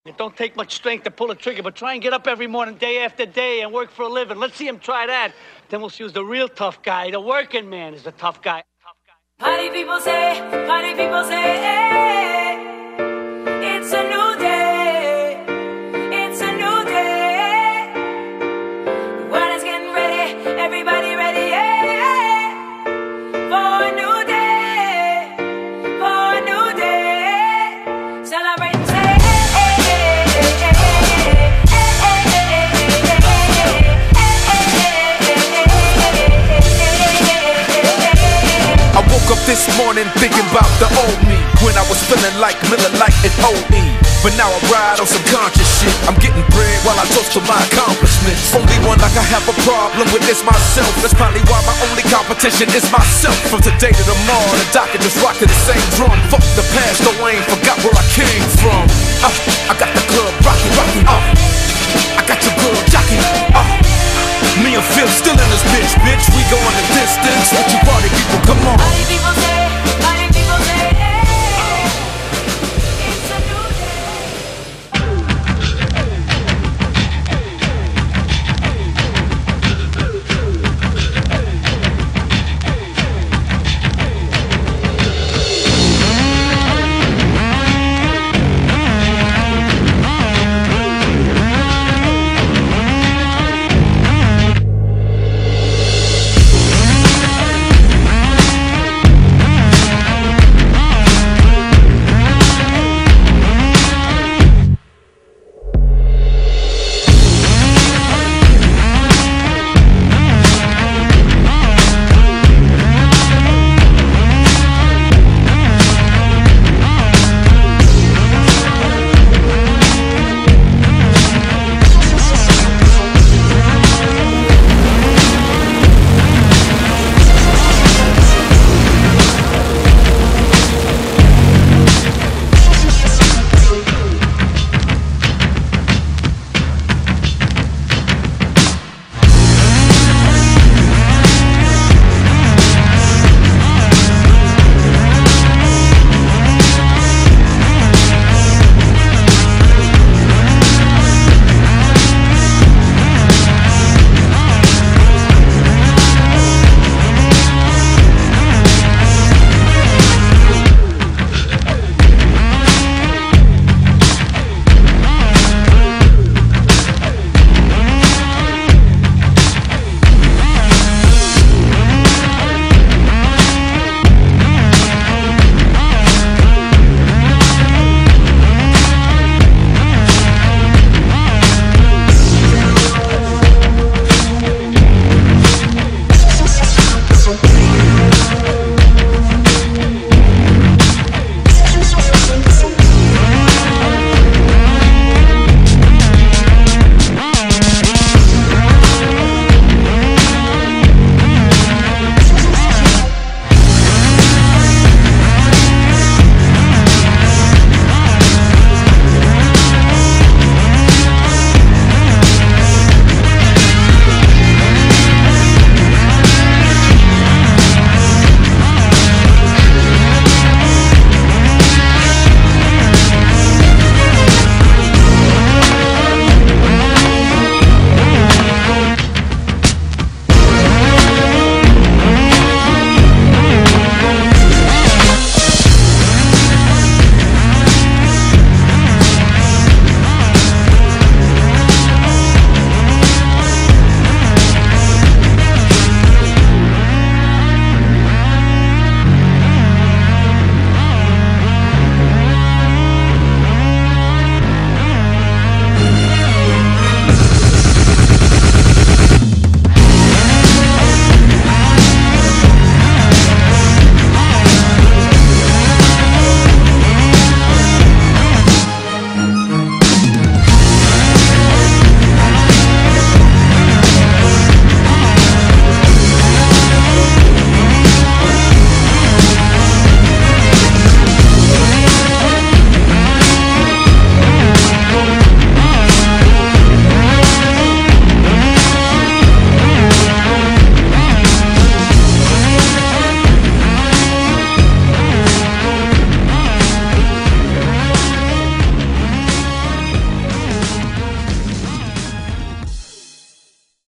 It don't take much strength to pull a trigger, but try and get up every morning, day after day, and work for a living. Let's see him try that. Then we'll see who's the real tough guy. The working man is the tough guy. Party people say, it's a new day, it's a new day. The world is getting ready, everybody ready, yeah, for a new day, for a new day. Celebrate and say, I woke up this morning thinking about the old me, when I was feeling like Miller Lite and OE. But now I ride on some conscious shit. I'm getting bread while I toast to my accomplishments. Only one like I have a problem with is myself. That's probably why my only competition is myself. From today to tomorrow, the doc can just rock to the same drum. Fuck the past, though I ain't forgot where I came from.